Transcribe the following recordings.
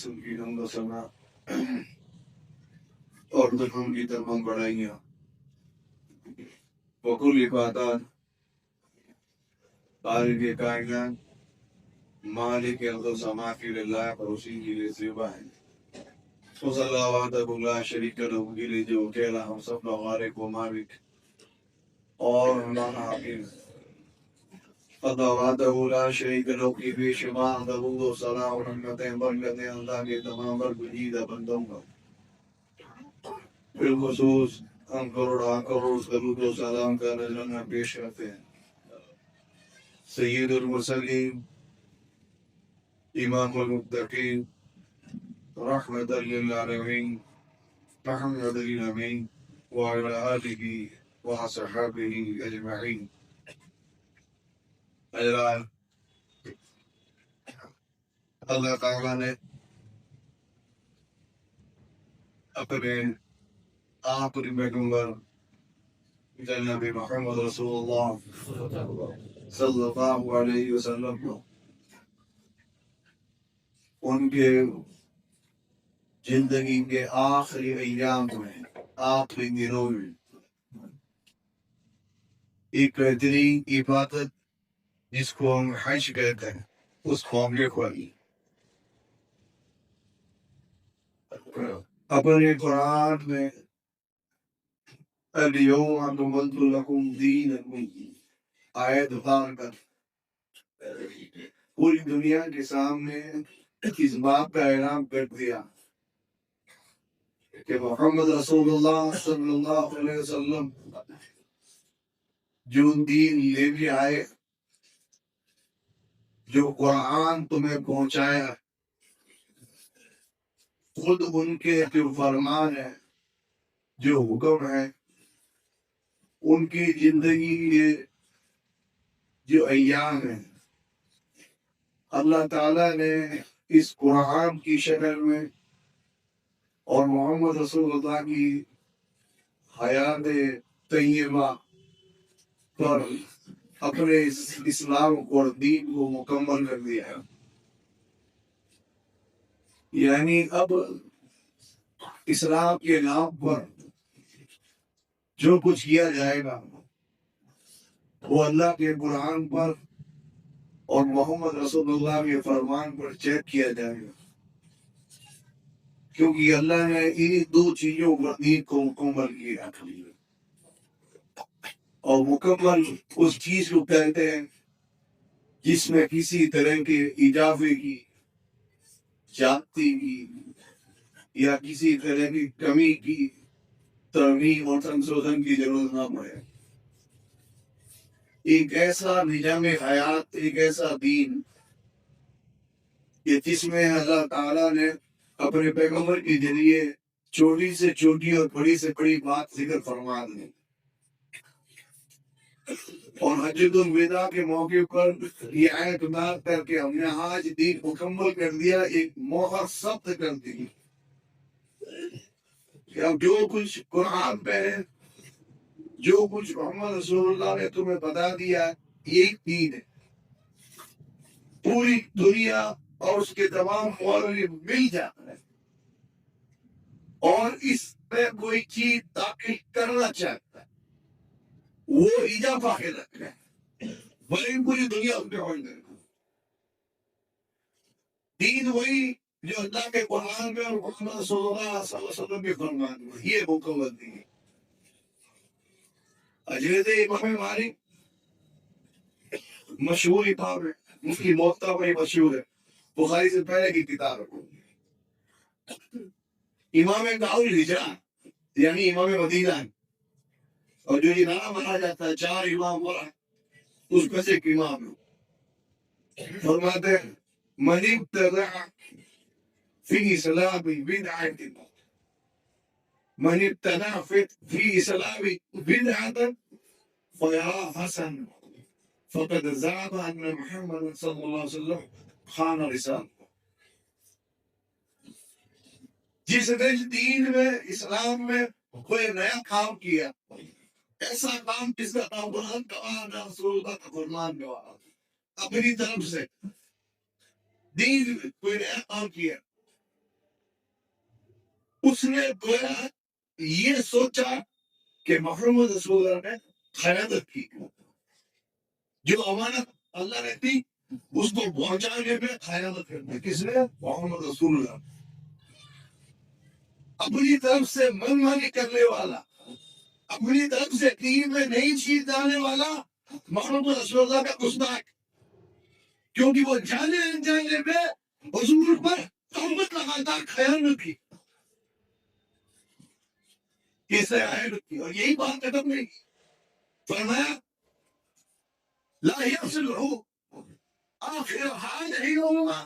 قسم کی حمد و ثنا اور درہم کی تمام بڑائیاں وکل عبادات خالق کائنات مالک ارض و سما کی للہ پر اسی کے لیے زیبا ہے صلی اللہ وحدہ لا شریک لہ کے لیے جو اکیلا ہم سب غالق و مالک اور مولانا حافظ خدا وحدہ لا شریک لہ کی بے شمار درود و صلاح و رحمتیں برکتیں اللہ کے تمام برگزیدہ بندوں کا بالخصوص ہم کروڑا کروڑ درود و سلام کا نذرانہ پیش کرتے ہیں سید المرسلین امام المتقین رحمت للعالمین محمد الامین وعلى آلہ وصحبہ اجمعین. حضرات، اللہ تعالیٰ نے اپنے آخری پیغمبر جناب محمد رسول اللہ صلی اللہ علیہ وسلم کو ان کے زندگی کے آخری ایام میں، آخری دنوں میں ایک بہترین عبادت جس کو ہم حج کہتے ہیں اس معاملے کو اپنے قرآن میں اليوم اکملت لکم دینکم آیت اتار کر پوری دنیا کے سامنے اس بات کا اعلان کر دیا کہ محمد رسول اللہ صلی اللہ علیہ وسلم جو دین لے کے آئے، جو قرآن تمہیں پہنچایا، خود ان کے جو فرمان ہے، جو حکم ہے، ان کی زندگی کے جو ایام ہیں، اللہ تعالیٰ نے اس قرآن کی شکل میں اور محمد رسول اللہ کی حیات طیبہ پر اپنے اسلام اور دین کو مکمل کر دیا ہے. یعنی اب اسلام کے نام پر جو کچھ کیا جائے گا وہ اللہ کے قرآن پر اور محمد رسول اللہ کے فرمان پر چیک کیا جائے گا، کیونکہ اللہ نے ان دو چیزوں پر دین کو مکمل کیا. اور مکمل اس چیز کو کہتے ہیں جس میں کسی طرح کے اضافے کی، زیادتی کی یا کسی طرح کی کمی کی ترمیم اور سنشودھن کی ضرورت نہ پڑے. ایک ایسا نظام حیات، ایک ایسا دین کہ جس میں اللہ تعالیٰ نے اپنے پیغمبر کے ذریعے چھوٹی سے چھوٹی اور بڑی سے بڑی بات ذکر فرما دی. اور حجۃ الوداع کے موقع پر یہ آیت اتار کر کے ہم نے آج دین مکمل کر دیا، ایک مہر ثبت کر دی کہ اب جو کچھ قرآن پہ ہے، جو کچھ محمد رسول اللہ نے تمہیں بتا دیا، ایک دین ہے. پوری دنیا اور اس کے تمام معاملے مل جاتا ہے اور اس میں کوئی چیز داخل کرنا چاہتا ہے، وہ اضافہ کے رکھنا ہے، بھلے پوری دنیا اس پہ ہو جائے. دین وہی جو اللہ کے قرآن میں اور محمد رسول اللہ صلی اللہ علیہ وسلم کے فرمان میں، یہ مکمل دین ہے. حضرت امام مالک مشہور امام ہے، اس کی موطا بڑی مشہور ہے، بخاری سے پہلے کی کتاب ہے. امام دار الہجرہ یعنی امام مدینہ ہے، اور جو یہ نام مانا جاتا ہے چار امام والا اس میں سے ایک امام ہے. فرماتے ہیں من ابتدع فی اسلام بدعۃ، من ابتدع فی اسلام بدعۃ فیرا حسن فقد زعم ان محمد صلی اللہ علیہ وسلم خان رسالہ. جس نے دین میں، اسلام میں کوئی نیا کام کیا، ایسا کام جس کا نہ قرآن کا نہ رسول اللہ کا فرمان کا اپنی طرف سے دین میں کوئی نیا کام کیا اس نے گویا یہ سوچا کہ محمد رسول اللہ نے خیانت کی، جو امانت اللہ نے دی اس کو پہنچانے میں خیانت کرنے، کس نے؟ محمد رسول اللہ، اپنی طرف سے من مانی کرنے والا، اپنی طرف سے دین میں نئی چیز ڈالنے والا محمد رسول اللہ کا گستاخ، کیونکہ وہ جانے انجانے میں حضور پر تہمت لگاتا، خیانت کی، کیسے خیانت کی، اور یہی بات ختم نہیں کی، فرمایا لا يصلح آخر هذه الأمة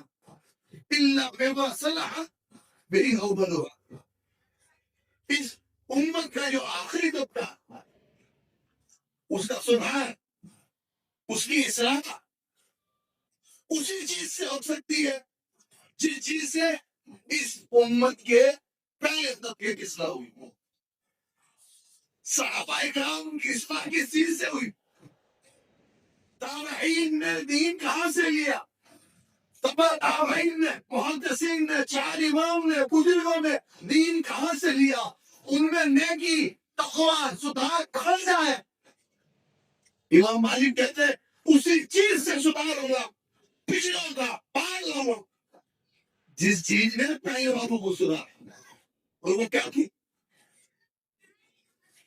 إلا بما صلح به أولها، اس امت کا جو آخری طبقہ اس کا سدھار، اس کی اصلاح اسی چیز سے ہو سکتی ہے جس چیز سے اس امت کے پہلے طبقے کی اصلاح ہوئی۔ صحابہ کرام کی اصلاح کس چیز سے ہوئی؟ تابعین نے دین کہاں سے لیا؟ تابعین نے، محدثین نے، چار امام نے، بزرگوں نے دین کہاں سے لیا؟ ان میں نیکی، تقوی، سدھار کہاں سے ہے؟ امام مالک کہتے ہیں اسی چیز سے سدھار ہوگا، پچھڑوں کا، پاگلوں کا، جس چیز نے پہلے بابوں کو سدھارا، اور وہ کیا تھی؟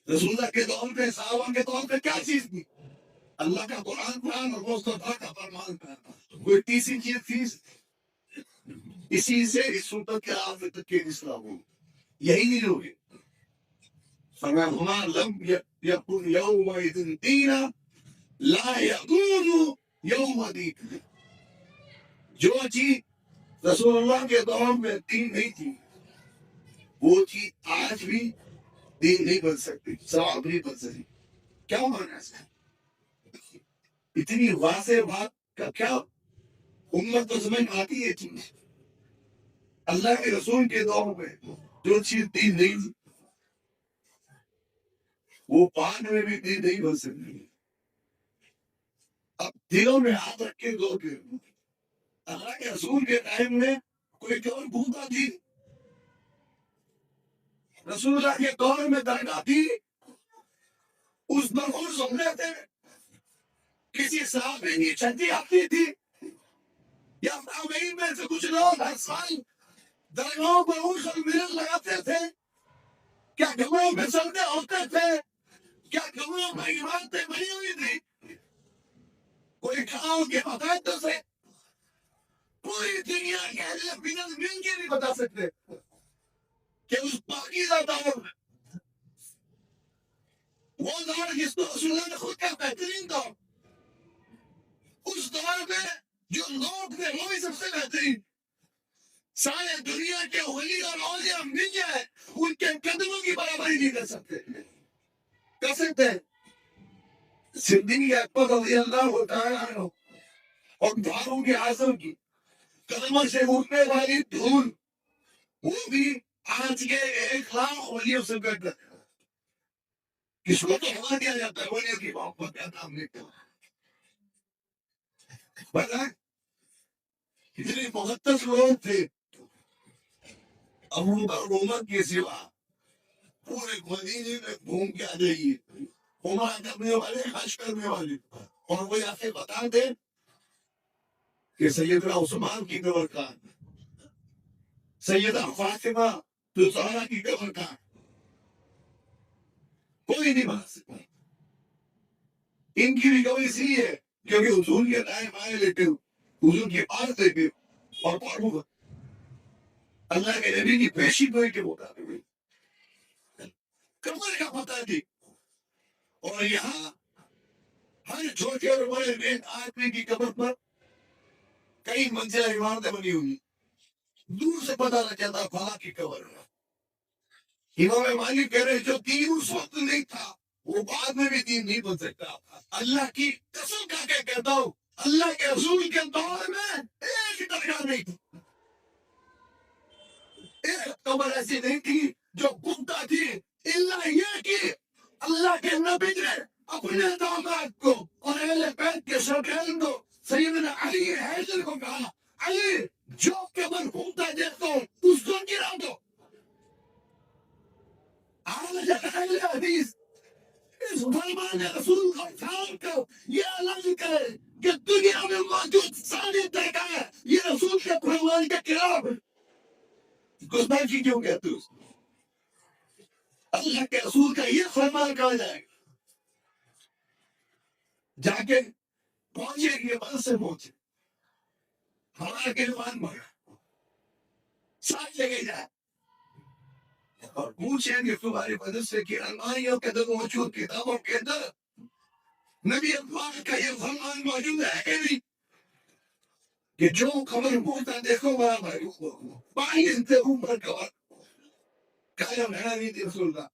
رسول اللہ کے دور پہ، صحابہ کے دور پہ کیا چیز تھی؟ اللہ کا قرآن قرآن اور مصطفیٰ کا فرمان تھا، کوئی تیسری چیز تھی؟ اسی سے اس امت کے آخر تک کے اصلاح ہو، یہی نہیں ہوگی۔ فَمَا لَمْ يَكُنْ يَوْمَئِذٍ دِينًا لَا يَكُونُ يَوْمَ دِينٍ، جو چیز رسول اللہ کے دور میں دین نہیں تھی وہ چیز آج بھی دین نہیں بن سکتی، ثواب نہیں بن سکتی۔ کیا مانا ہے؟ اتنی واضح بات کا کیا امت کو سمجھ آتی ہے چیز؟ اللہ کے رسول کے دور میں جو چیز دین نہیں تھی وہ بعد میں بھی دین نہیں بن سکتی۔ اب دلوں میں ہاتھ رکھ کے دو کے اللہ کے رسول کے ٹائم میں کوئی کیوں بھوکا تھی؟ رسول اللہ کے دور میں درگاہ تھی، اس پر خود سنتے تھے، کسی صحابی کی چھٹی آتی تھی، یا تابعین میں سے کچھ لوگ ہر سال درگاہوں پر اٹھ کر ملن لگاتے تھے، کیا گھروں میں سلتے ہوتے تھے؟ کیا گھروں میں عمارتیں بنی ہوئی تھی؟ کوئی گاؤں کے باقاعدہ سے پوری دنیا کے اہل بلند مل کے نہیں بتا سکتے کہ اس پاکیزہ دور میں، وہ دور جس کو رسول اللہ نے خود کا بہترین دور، اس دور میں جو لوگ تھے وہ بھی سب سے بہترین، سارے دنیا کے ولی اور اولیاء مل جائے ان کے قدموں کی برابری نہیں کر سکتے۔ کر سکتے ہیں صدیق اکبر رضی اللہ تعالیٰ عنہ اور فاروق اعظم کی قدموں سے اٹھنے والی دھول، وہ بھی آج کے 1,00,000 ولیوں سے بہتر ہے۔ کس کو تو ہوا دیا جاتا ہے ولیوں کی محبت کا نام لے کر، بتا اتنے مقدس لوگ تھے، ابو بکر عمر کے سوا پورے مدینے میں گھوم کے آ جائیے، عمرہ کرنے والے، حج کرنے والے، اور وہ آ کے بتا دیں کہ سیدنا عثمان کی قبر کہاں، سیدہ فاطمہ زہرا کی قبر کہاں، کوئی نہیں بتا سکتا۔ ان کی بھی قبر اس لیے ہے کیونکہ حضور کے دائیں بائیں لیتے ہو، حضور کے پاس لیتے ہو، اور پڑھو اللہ کے نبی کی پیشی گوئی کے مطابق قبر کا پتہ دی، اور یہاں ہر چھوٹے اور بڑے نیک آدمی کی قبر پر کئی منزلیں عمارتیں بنی ہوئی، دور سے پتہ لگ جاتا فلاں کی قبر ہے۔ امام مالک کہہ رہے جو دین اس وقت نہیں تھا وہ بعد میں بھی دین نہیں بن سکتا۔ اللہ کی قسم کھا کے کہتا ہوں اللہ کے رسول کے دور میں ایک درگاہ نہیں تھی، ایک قبر ایسی نہیں تھی جو گمتا تھی، اللہ یہ کہ اللہ کے نبی نے اپنے داماد کو اور اہل بیت کے شوقین کو سیدنا علی حیدر کو کہا علی جو قبر گھومتا دیکھتا ہوں اس کو گرا دو، شان رسول کو اٹھا کر یہ اعلان کرے کہ دنیا میں موجود ساری درگاہ یہ رسول کے فرمان کے خلاف ہے. گستاخی کیوں کہتے ہو؟ اللہ کے رسول کا یہ فرمان کہا جائے گا جا کے پہنچے یہ بات سے پہنچے ہمارا کہوان بڑھا ساتھ لگے جائے اور پوچھیں گے تمہاری مدد سے کہ الماریوں کے اندر موجود کتابوں کے اندر نبی اکبر کا یہ فرمان موجود ہے کہ نہیں کہ جو خبر پوچھتا دیکھو برابر پانی سے اوپر کور کہا میرا نہیں تھی رسول اللہ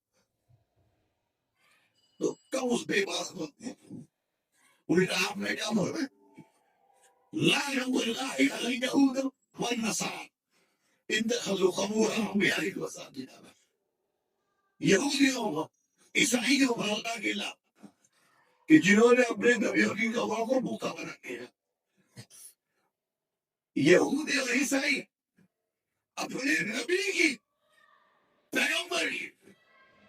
تو کب اس بے بات ہوتے ہیں الٹا آپ نے کیا بولا لا يقول الله على اليهود والنصارى اتخذوا قبورهم انبيائهم مساجد یہودیوں عیسائیوں پر اللہ کے علاوہ کہ جنہوں نے اپنے نبیوں کی گواہوں کو بھوکا بنا دیا یہودی اور عیسائی اپنے نبی کی پیغمبر کی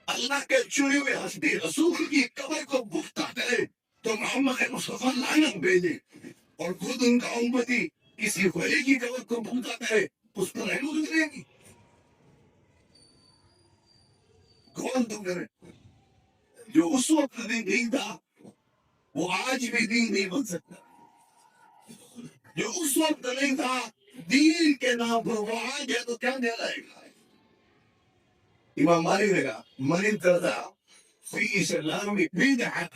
اللہ کے چنے ہوئے ہستی رسول کی قبر کو بھوکتا کرے تو محمد مصطفیٰ لعنت بھیجے اور خود ان کا امتی کسی ولی کی قبر کو بھوکتا کرے اس پر رحمت اترے گی کون تو کرے جو اس وقت دین تھا وہ آج بھی دین نہیں بن سکتا جو اس وقت نہیں تھا دین کے نام پر وہ آج ہے تو کیا دے رہے گا امام مالک نے کہا من ابتدع فی اسلام بدعۃ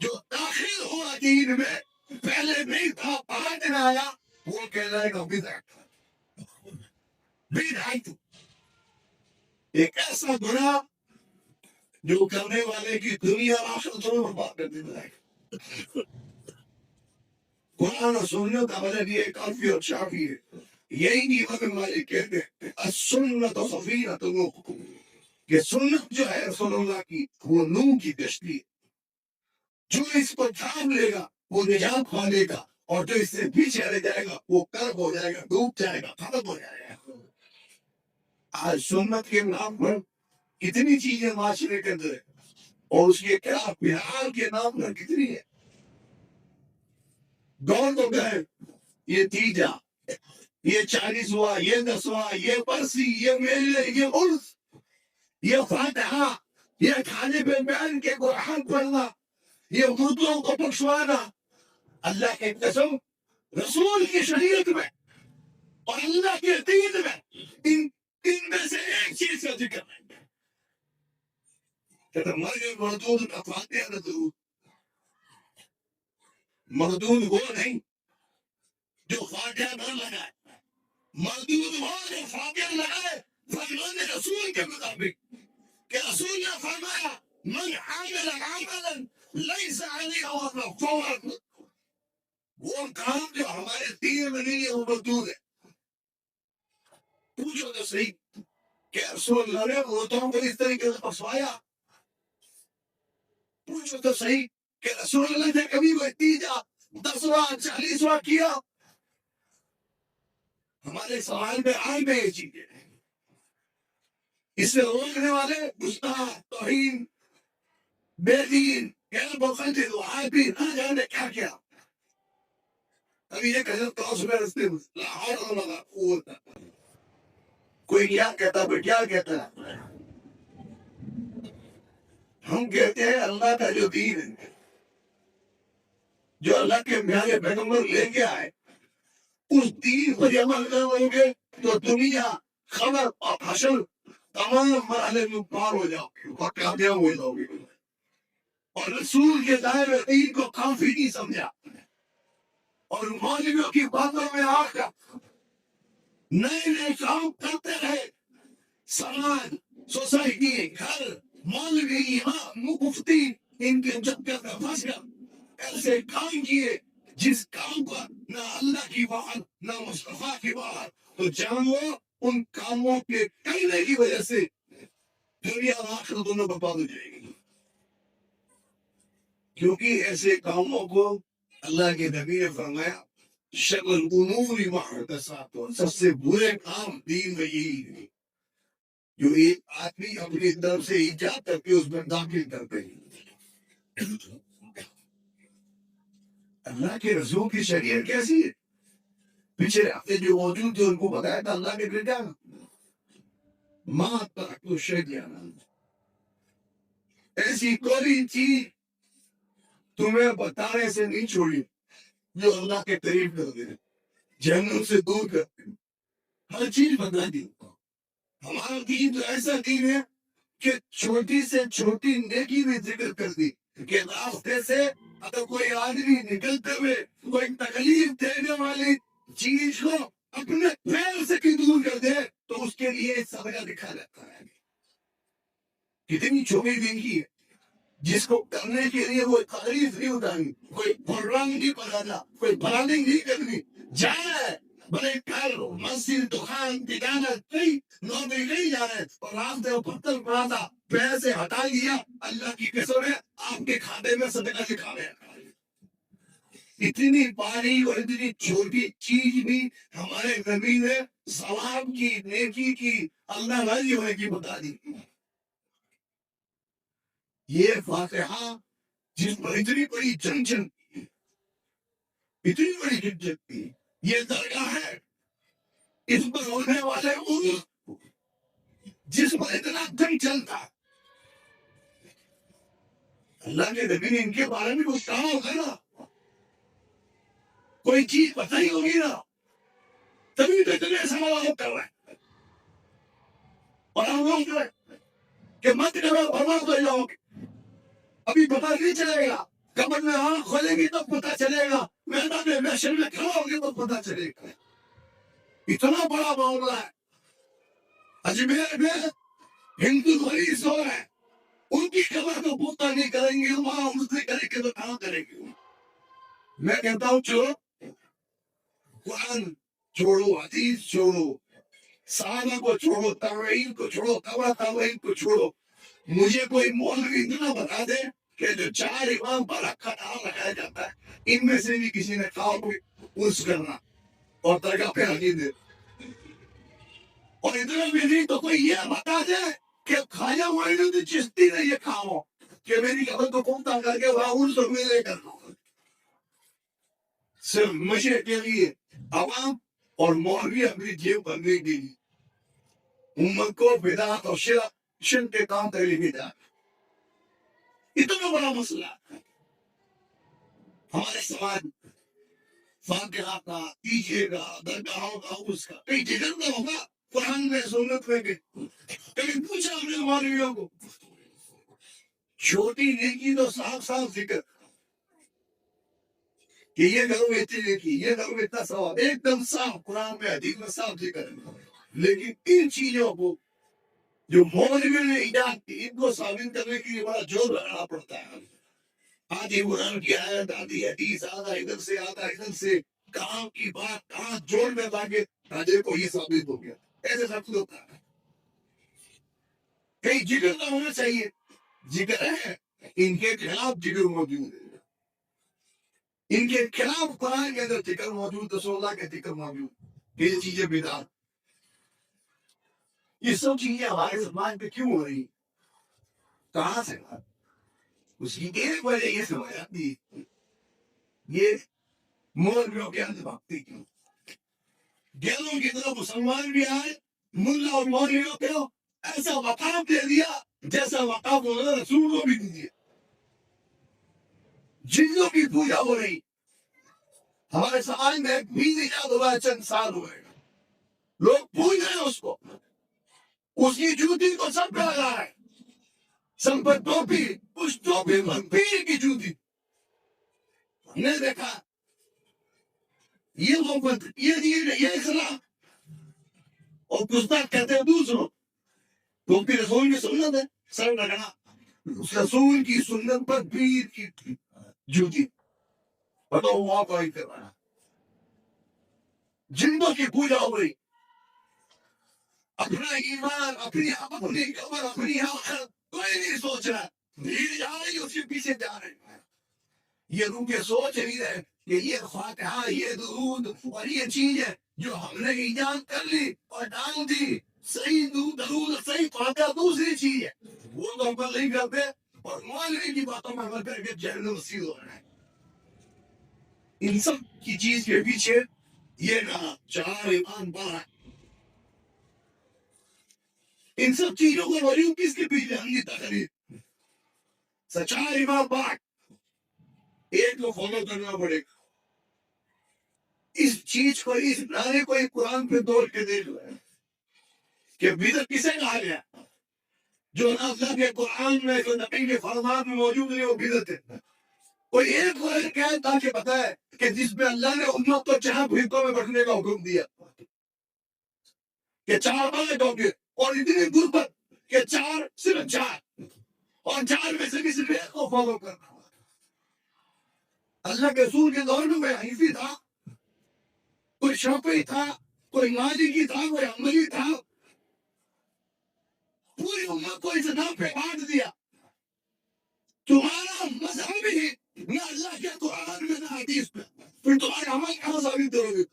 جو داخل ہوا دین میں پہلے نہیں تھا بعد میں آیا وہ کہلائے گا بدعت بدعت ایک ایسا گناہ جو کرنے والے کی دنیا اور آخرت دونوں برباد کر دیتا ہے قرآن اور سنت کا مطلب یہ کافی اور شافی ہے یہی نہیں امام مالک کہتے ہیں السنت صفینۃ نوح کہ سنت جو ہے رسول اللہ کی وہ نوح کی کشتی ہے جو اس کو تھام لے گا وہ نجات پا لے گا اور جو اس سے پیچھے رہ جائے گا وہ کرب ہو جائے گا ڈوب جائے گا ختم ہو جائے گا آج سنت کے نام پر کتنی چیزیں معاشرے کے اندر ہے اور اس کے خلاف بہار کے نام پر کتنی ہے دور تو گئے یہ تیجا یہ 40واں یہ 10واں یہ برسی یہ میلے یہ عرس یہ فاتحہ یہ کھانے پہ بیان کے قرآن پڑھنا یہ مردوں کو بخشوانا اللہ کے قسم رسول کی شریعت میں اور اللہ کے دین میں ان میں سے ایک چیز کا ذکر ہے کہ مردود کا فاتحہ نہ درود مردود وہ نہیں جو فاتحہ نہ لگائے مردود وہ جو فاتحہ لگائے فرمان رسول کے مطابق کہ رسول نے فرمایا من عمل عملا لیس علیہ امرنا فهو رد وہ کام جو ہمارے دین میں نہیں ہے وہ مردود ہے پوچھو تو صحیح کہ رسول اللہ نے مردوں کو اس طریقے سے بخشوایا پوچھو تو صحیح کہ رسول اللہ نے کبھی کوئی تیجا 10واں 40واں کیا ہمارے سوال میں آئے میں یہ چیزیں اس سے روکنے والے گستاخ توہین بے دین غیر مقلد وہابی نہ جانے کیا کیا ابھی یہ کہتے تو اس میں رستے میں لا حول ولا قوت کوئی کیا کہتا ہے کیا کہتا ہے ہم کہتے ہیں اللہ کا جو دین ہے جو اللہ کے پیارے پیغمبر لے کے آئے اس دین پر عمل کرو گے تو دنیا خبر اور حشر تمام مرحلے میں پار ہو جاؤ گے اور کامیاب ہو جاؤ گے اور رسول کے دائرے دین کو کافی نہیں سمجھا اور مولویوں کی باتوں میں آ کر نئے نئے کام کرتے رہے سماج سوسائٹی گھر مولوی امام مفتی ان کے چکر میں پھنس کر ایسے کام کیے جس کام پر نہ اللہ کی بات نہ مصطفیٰ کی بات تو جانو ان کاموں کے کرنے کی وجہ سے دنیا اور آخرت دونوں برباد ہو جائے گی کیونکہ ایسے کاموں کو اللہ کے نبی نے فرمایا شر الامور محدثاتها سب سے برے کام دین میں یہی ہے جو ایک آدمی اپنی طرف سے ایجاد کر کے اس میں داخل کرتے ہیں اللہ کے رسول کی شریعت کیسی ہے؟ پچھلے ہفتے جو موجود تھے ان کو بتایا تھا اللہ کے بیٹا ماں ترکت شیئا، ایسی کوئی چیز تمہیں بتانے سے نہیں چھوڑی جو اللہ کے قریب کر دے، جہنم سے دور کر دے، ہر چیز بتا دی۔ ہمارا دین تو ایسا دین ہے کہ چھوٹی سے چھوٹی نیکی بھی ذکر کر دی کہ راستے سے اگر کوئی آدمی نکلتے ہوئے کوئی تکلیف دینے والی چیز کو اپنے پیر سے بھی دور کر دے تو اس کے لیے صدقہ دکھا جاتا ہے۔ کتنی چھوٹی نیکی ہے جس کو کرنے کے لیے کوئی تکلیف نہیں اٹھانی، کوئی پروگرام نہیں بنانا، کوئی پلاننگ نہیں کرنی، جائے بڑے گھر مسجد دکان تجارت کئی نوکری نہیں جا رہے اور راستے میں پتھر پڑا تھا، پیسے ہٹا لیا، اللہ کی قسم ہے آپ کے کھاتے میں صدقہ دکھا گیا۔ اتنی باری اور اتنی چھوٹی چیز بھی ہمارے نبی نے ثواب کی، نیکی کی، اللہ راضی ہونے کی بتا دی۔ یہ فاتحہ جس پر اتنی بڑی جنجن کی، اتنی بڑی جنجن کی، یہ درگاہ ہے، اس پر ہونے والے عرس جس پر اتنا جنجن تھا، اللہ کے نبی نے ان کے بارے میں کچھ کہا ہوگا نا، کوئی چیز بتائی ہوگی نا، تبھی تو اتنے سوال کر رہے ہیں۔ اور ہم لوگ جو ہے کہ مت کرو برباد ہو جاؤ گے، ابھی پتہ نہیں چلے گا، قبر میں آنکھ کھولیں گی تو پتہ چلے گا، میدان میں محشر میں کھڑا ہوگے تو پتہ چلے گا۔ اتنا بڑا معاملہ ہے۔ اجمیر میں ہندو مریض ہو رہے ہیں، ان کی قبر کو پوتا نہیں کریں گے، وہاں ان سے کریں گے تو کہاں کریں گے؟ میں کہتا ہوں چھوڑو، قرآن چھوڑو، حدیث چھوڑو، صحابہ کو چھوڑو، تابعین کو چھوڑو، تبع تابعین کو چھوڑو، مجھے کوئی مولوی اتنا بتا دے کہ جو 4 امام پر رکھا نام رکھایا جاتا ہے ان میں سے بھی کسی نے کھاؤ کوئی اس کرنا اور درگاہ پہ حدیث دے، اور اتنا بھی نہیں تو کوئی یہ بتا دے کہ خواجہ معین الدین چشتی نے یہ کھاؤ کہ میری قبر کو پختہ کر کے وہاں ان سے ملے کر دو۔ صرف مشرق کے لیے عوام اور مولوی اپنی جیب بننے کے لیے امت کو بدعت اور شرک کے کام کر لے جا، اتنا بڑا مسئلہ ہے ہمارے سماج میں۔ فاتحہ کا دیجیے گا، درگاہوں کا، اس کا کئی جگہ نہ ہوگا، قرآن میں سنت میں کبھی پوچھا ہم نے مولویوں کو، چھوٹی نیکی تو صاف صاف ذکر کہ یہ کرو اتنی نیکی، یہ کرو اتنا ثواب، ایک دم صاف قرآن میں حدیث میں صاف ذکر ہے۔ لیکن ان چیزوں کو جو مولوی نے ایجاد کی ان کو ثابت کرنے کے لیے بڑا جوڑ لگانا پڑتا ہے۔ آدھی قرآن کی آیت، آدھی حدیث، آدھا ادھر سے آدھا ادھر سے، کہاں کی بات کہاں جوڑ میں لاگے راجے کو یہ ثابت ہو گیا، ایسے سب کچھ ہوتا ہے۔ کئی جگر نہ ہونا چاہیے، جگر ہے، ان کے خلاف جگر موجود ہے، ان کے خلاف قرآن کے اندر ذکر موجود، رسول اللہ کے ذکر موجود، یہ چیزیں بدعت، یہ سب چیزیں ہمارے سماج میں کیوں ہو رہی، کہاں سے؟ اس کی ایک وجہ یہ سمجھ آتی، یہ مولویوں کے اندر بھکتی کیوں، گیلوں کی طرح مسلمان بھی آئے، ملا اور مولویوں کو ایسا مقام دے دیا جیسا مقام انہوں نے رسول کو بھی دیا۔ جنوں کی پوجا ہو رہی ہمارے سماج میں، ایک بھی ایجاد ہوا ہے، چند سال ہوئے، لوگ پوج رہے ہیں اس کو، اس کی جوتی کو سب پہ لگا رہے ہیں، سب پر ٹوپی، اس ٹوپی پر پیر کی جوتی، ہم نے دیکھا یہ محبت، یہ اخلاق، اور گستاخ کہتے ہیں دوسروں، ٹوپی رسول کی سنت ہے، سر لگنا، رسول کی سنت پر پیر کی جوتی، بتاؤ وہاں کوئی کر رہا ہے، جندوں کی پوجا ہو رہی، اپنا ایمان، اپنی قبر، اپنی آخرت کوئی نہیں سوچ رہا، بھیڑ جا رہی اس کے پیچھے جا رہے ہیں، یہ روح کے سوچ نہیں رہے کہ یہ فاتحہ، یہ درود اور یہ چیزیں جو ہم نے ایجاد کر لی اور ڈال دی، صحیح درود صحیح فاتحہ دوسری چیز ہے، وہ تو عمل نہیں کرتے، اور معاشرے کی باتوں میں عمل کر کے جہنم رسید ہو رہا ہے. ان سب کی چیز کے پیچھے یہ کہا 4 ایمان بار. ان سب چیزوں کا وجود کس کے پیچھے ہم کی تقریر 4 ایمان بار. ایک کو فالو کرنا پڑے گا. اس چیز کو اس نعرے کو ایک قرآن پہ دوڑ کے دیکھ لیں کہ بدعت کسے کہا گیا. جو نہ اللہ کے قرآن میں جو نبی کے فرمان میں موجود نہیں وہ بدعت ہے. کوئی ایک ورڈ کہے تاکہ بتائے کہ جس میں اللہ نے امت کو 4 فرقوں میں بٹنے کا حکم دیا کہ 4 بات ہوں گے اور اتنی غربت کہ 4 صرف 4 اور 4 میں سے بھی صرف ایک کو فالو کرنا. اللہ کے رسول کے دور میں کوئی حنیفی تھا, کوئی شافعی تھا, کوئی مالکی تھا, کوئی حنبلی تھا. پوری امت کو اس نام پہ بانٹ دیا. تمہارا مذہب ہی نہ اللہ کے قرآن میں نہ حدیث میں, پھر تمہارا عمل کہاں ثابت کرو گے؟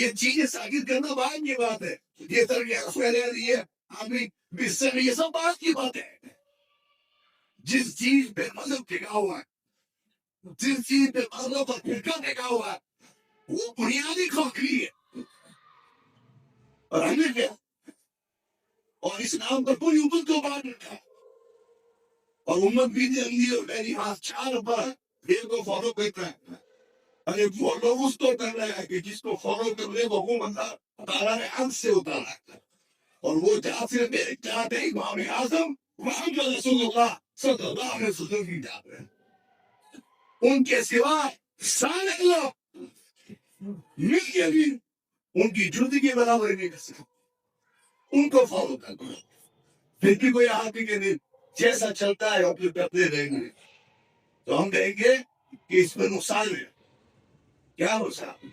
یہ چیزیں ثابت کرنا بعد کی بات ہے. یہ تربیت یہ آدمی یہ سب بات کی بات ہے. جس چیز پہ مذہب ٹکا ہوا ہے, جس چیز پہ مذہب کا فرقہ ٹکا ہوا ہے, وہ بنیادی کھوکھلی ہے. اور ہمیں کیا اور اس نام پر پوری امت کو بانٹ رکھا. اور امت بھی جنگی اور میری ہاتھ 4 پر ایک کو فالو کرتا ہے. ارے وہ لوگ اس کو کر رہے ہیں کہ جس کو فالو کرنے کو حکم تعالیٰ نے حد سے اتارا ہے. اور وہ جہاں سے میرے چاہتے ہیں امام اعظم محمد رسول اللہ صلی اللہ علیہ وسلم کی جات ہے. ان کے سوا سارے لوگ مل کے بھی ان کی جلدی کے برابر نہیں کر سکتے. ان کو فالو کرنا پھر بھی کوئی آدمی کے دن جیسا چلتا ہے اپنے کرتے رہیں گے تو ہم کہیں گے کہ اس میں نقصان ہے. کیا نقصان؟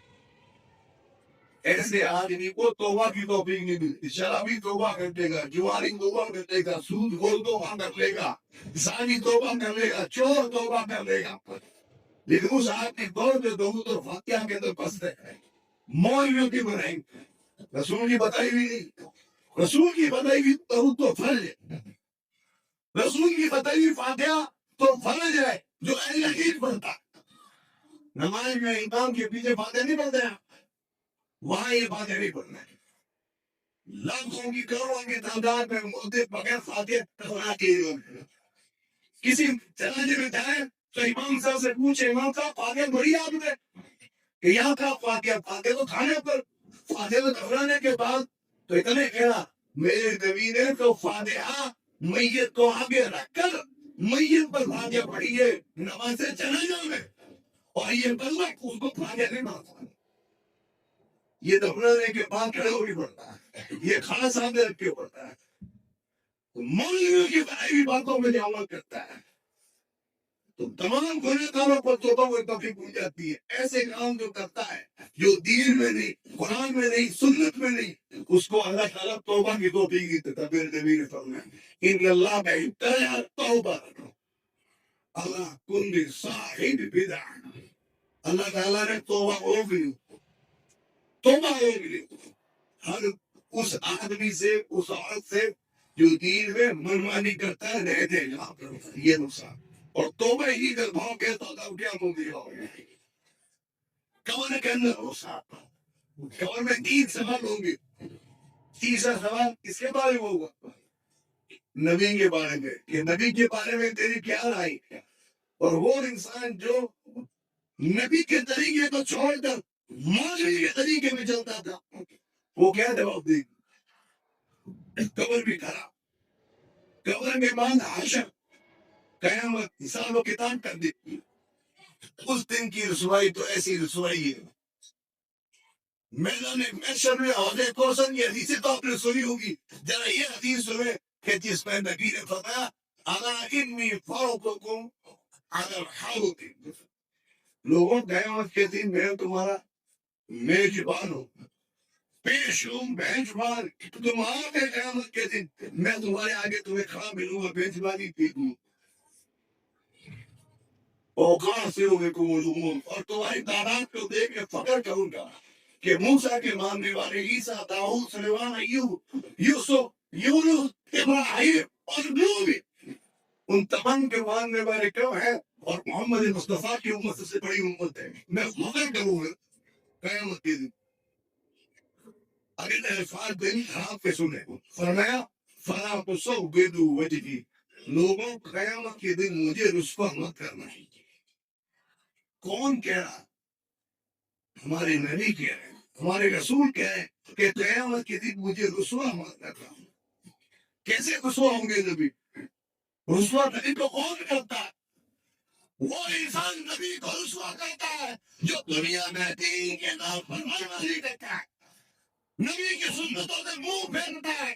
ایسے آدمی کو توبہ کی توفیق نہیں ملتی. شرابی توبہ کر لے گا, جواری توبہ کر لے گا, سود خور توبہ کر لے گا, زانی توبہ کر لے گا, چور توبہ کر لے گا, لیکن اس آدمی دور میں دونوں تو فاتحہ کے اندر پستے ہیں. مولویوں کی بنائیں رسول کی بتائی ہوئی نہیں. رسول کی بتائی ہوئی تو فرض ہے. رسول کی بتائی ہوئی فاتحہ تو فرض ہے جو اہل حدیث پڑھتا. نماز میں امام کے پیچھے فاتحہ نہیں پڑھتے ہیں, وہاں یہ فاتحہ نہیں پڑھنا ہے. لاکھوں کی کروڑوں کی تعداد میں مدے بغیر فاتحہ کے کسی جنازے میں جائیں تو امام صاحب سے پوچھے امام صاحب فاتحہ بڑی آپ نے کہ یہاں کا فاتحہ تو کھانے پر فاتحہ دہرانے کے بعد تو اتنے کہا میرے نبی نے تو فاتحہ میت کو آگے رکھ کر میت پر فاتحہ پڑھی ہے نماز جنازہ میں, اور یہ بلّہ اس کو فاتحہ نہیں مانتا. یہ دہرانے کے بعد کھڑے ہو کے پڑتا ہے, یہ کھانا سامنے رکھ کے پڑتا ہے. مولویوں کی بنائی ہوئی باتوں میں عمل کرتا ہے تو تمام گناہ کاروں پر توبہ و توفیق مل جاتی ہے. ایسے کام جو کرتا ہے جو دین میں نہیں, قرآن میں نہیں, سنت میں نہیں, اس کو اللہ تعالیٰ توبہ کی توفیق دیتا ہے. میرے نبی نے فرمایا ان اللہ میں ابتدع توبہ اللہ کل صاحب بدع. اللہ تعالیٰ نے توبہ روک لی, توبہ روک لی ہر اس آدمی سے, اس عورت سے جو دین میں منمانی کرتا ہے رہ دے گا. یہ نقصان. اور توبہ ہی کر بھاؤ کہتا تھا کیا ممکن ہو گیا کمر کے اندر ہو ساتھ کمر میں 3 سوال ہوں گے. تیسرا سوال کس کے بارے میں ہوگا؟ نبی کے بارے میں کہ نبی کے بارے میں تیری کیا رائے ہے. اور وہ انسان جو نبی کے طریقے کو چھوڑ کر معاشرے کے طریقے میں چلتا تھا وہ کیا جواب دے گا؟ قبر بھی کھڑا, قبر کے بعد حشر, قیامت, حساب و کتاب کر دی. اس دن کی رسوائی تو ایسی رسوائی ہے. میدان محشر میں عہدے کوثر یہ حدیثیں تو آپ نے سنی ہوگی. ذرا یہ حدیث سنیں کہ جس میں نبی نے فرمایا انا انی فوقکم علی الحوض. لوگوں قیامت کے دن میں تمہارا میزبان ہوں, پیش ہوں, میزبان. تمہارے قیامت کے دن میں تمہارے آگے تمہیں کھڑا ملوں گا, میزبانی کی دوں. اور تمہاری تعداد کو دیکھ کے فخر کروں گا کہ موسیٰ کے ماننے والے عیسیٰ, داؤد, سلیمان, ایوب, یوسف, یونس, ابراہیم اور نوح ان تمام کے بعد میں بارے کیوں ہے اور محمد مصطفیٰ کی امت سے بڑی امت ہے. میں فخر کروں گا قیامت کے دن. اگلے الفاظ دن آپ کے سنے فرمایا فلا تصودوا وجهي، لوگوں قیامت کے دن مجھے رسوا مت کرنا. کون کہہ رہا؟ ہمارے نبی کہہ رہے ہیں، ہمارے رسول کہہ رہے ہیں کہ قیامت کے دن مجھے رسوا مت کرنا. کیسے رسوا ہوں گے نبی؟ رسوا نبی کو کون کرتا ہے؟ وہ انسان نبی کو رسوا کرتا ہے جو دنیا میں دین کے نام پر منمانی دیتا ہے، نبی کی سنتوں سے منہ پھیرتا ہے،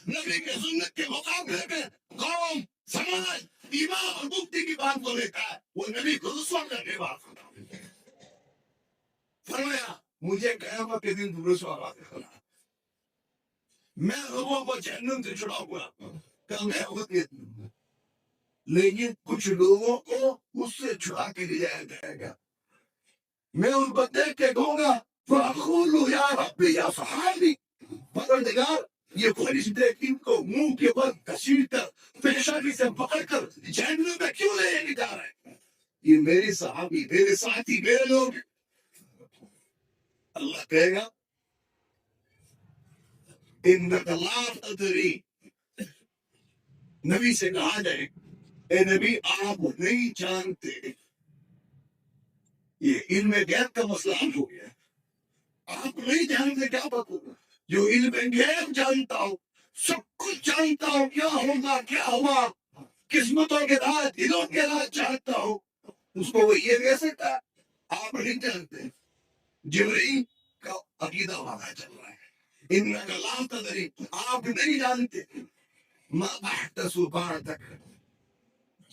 نبی کے سنت کے مقابلے میں قوم سماج ایمان اور مکتی کی بات کو لیتا ہے، وہ نبی کو رسوا کرنے بات کرتا ہے. فرمایا مجھے قیامت کے دن رسوا بات کرنا. میں لوگوں کو جہنم سے چھڑاؤں گا قیامت کے دن، لیکن کچھ لوگوں کو اس سے چھڑا کے لے جایا جائے گا. میں ان کو دیکھ کے کہوں گا فَأَقُولُ يَا رَبِّ يَا صَحَابِي، پروردگار یہ فرشتے ان کو منہ کے بل کشید کر پیشانی سے پکڑ کر جہنم میں کیوں لے کے جا رہے ہیں؟ یہ میرے صحابی، میرے ساتھی، میرے لوگ. اللہ کہے گا اِنَّكَ لَا تَدْرِي، نبی سے کہا جائے اے نبی آپ نہیں جانتے. یہ علم غیب کا مسئلہ حل ہو گیا. آپ نہیں جانتے کیا بات ہوگا؟ جو علم غیب جانتا ہو، سب کچھ جانتا ہو، کیا ہوگا کیا ہوا، قسمتوں کے رات دلوں کے رات جانتا ہو، اس کو وہ یہ کہہ سکتا ہے آپ نہیں جانتے. جبرائیل کا عقیدہ وہاں چل رہا ہے اِنَّكَ لَا تَدْرِي، آپ نہیں جانتے مَا أَحْدَثُ بَعْدَكَ،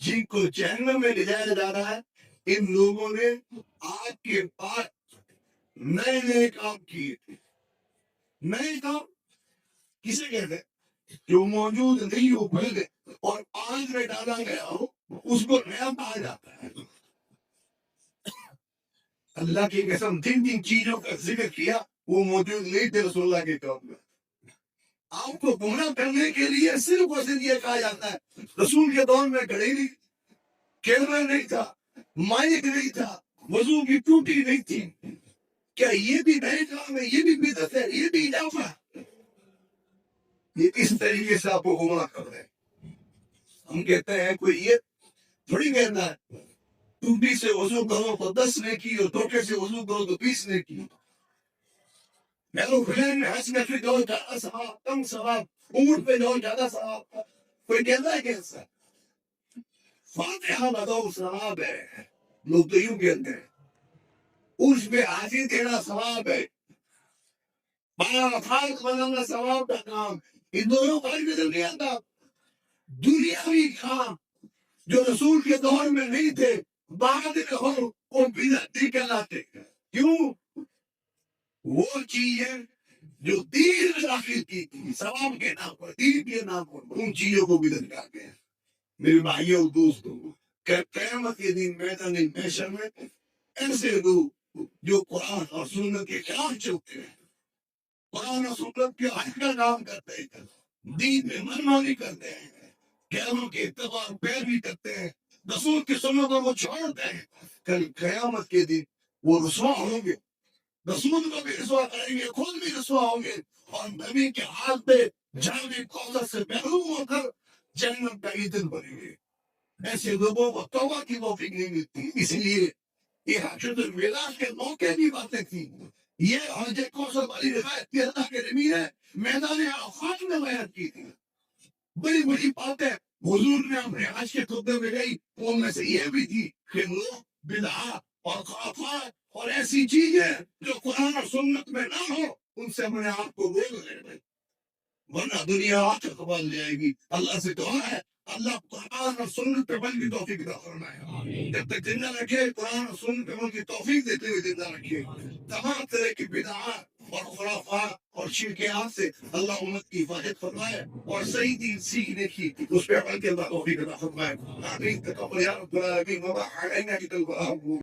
جن کو جہنم میں لے جایا جا رہا ہے ان لوگوں نے آپ کے بعد نئے نئے کام کیے تھے. نئے کام کسے کہتے ہیں؟ جو موجود نہیں ہو پہلے اور آج میں ڈالا گیا ہو اس کو نیا کہا جاتا ہے. اللہ کی قسم جن جن چیزوں کا ذکر کیا وہ موجود نہیں تھے رسول اللہ کے قوم میں. آپ کو گمراہ کرنے کے لیے صرف اور صرف یہ کہا جاتا ہے رسول کے دور میں گھڑی نہیں، کیمرہ نہیں تھا، مائک نہیں تھا، وضو کی ٹوٹی نہیں تھی. کیا یہ بھی نئے کام ہے؟ یہ بھی بدعت ہے؟ یہ بھی اضافہ ہے؟ یہ اس طریقے سے آپ کو گمراہ کر رہے ہیں. ہم کہتے ہیں کوئی یہ تھوڑی کہنا ہے ٹوٹی سے وضو کرو تو 10 نے کی اور دھوکے سے وضو کرو تو 20 نے کی. میرے فلان میں حج میں پھر جو زیادہ ثواب کم ثواب، اونٹ پہ جو زیادہ ثواب، کوئی کہتا ہے کیسا؟ فاتحہ بدو ثواب ہے، لوگ تو یوں کہتے ہیں. اس پہ حاضر دینا ثواب ہے، خالق بنانا ثواب کا کام. ان دونوں کا نظر نہیں آتا. دنیاوی کام جو رسول کے دور میں نہیں تھے بعد میں ہو وہ بدعتی کہلاتے. کیوں؟ وہ چیزیں جو دین میں داخل کی تھی ثواب کے نام پر، دین کے نام پر، ان چیزوں کو بدعت کہتے ہیں. میرے بھائیوں اور دوستوں، کہ قیامت کے دن میدان محشر میں ایسے لوگ جو قرآن اور سنت کے خلاف چلتے ہیں، قرآن اور سنت کے حق کا کام کرتے ہیں، دین میں منمانی کرتے ہیں، غیروں کے اتباع پیروی کرتے ہیں، رسول کی سنتوں کو چھوڑتے ہیں، کل قیامت کے دن وہ رسوا ہوں گے. رسول کو بھی رسوا کریں گے، خود بھی رسوا ہوں گے، اور نبی کے ہاتھ پہ جنگ کوثر سے محروم ہو کر جنت کا ایندھن بنیں گے. ایسے لوگوں کو توبہ کی توفیق نہیں ملتی. اس لیے یہ حجۃ الوداع کے موقع کی باتیں تھی. یہ حج کوثر والی روایت کی اللہ کے نبی نے میدان عرفات میں بیان کی تھی. بڑی بڑی باتیں حضور نے اپنے حج کے خطبے میں گئی، ان میں سے یہ بھی تھی کہ لوگ بدعات اور خرافات اور ایسی چیزیں جو قرآن اور سنت میں نہ ہو ان سے اپنے آپ کو دور رہے، ورنہ دنیا آخر قبال جائے گی. اللہ سے دعا ہے اللہ قرآن اور سنت پہ عمل کی توفیق عطا فرمائے. جب تک زندہ رکھے قرآن اور سنت پہ عمل کی توفیق دیتے ہوئے زندہ رکھے. تمام طرح کی بدعات اور خرافات اور شرکیات سے اللہ امت کی حفاظت فرمائے اور صحیح دین سیکھنے کی اس پہ عمل کے اللہ توفیق عطا فرمائے. آمین. تقبل یا رب العالمین. وما علينا إلا البلاغ.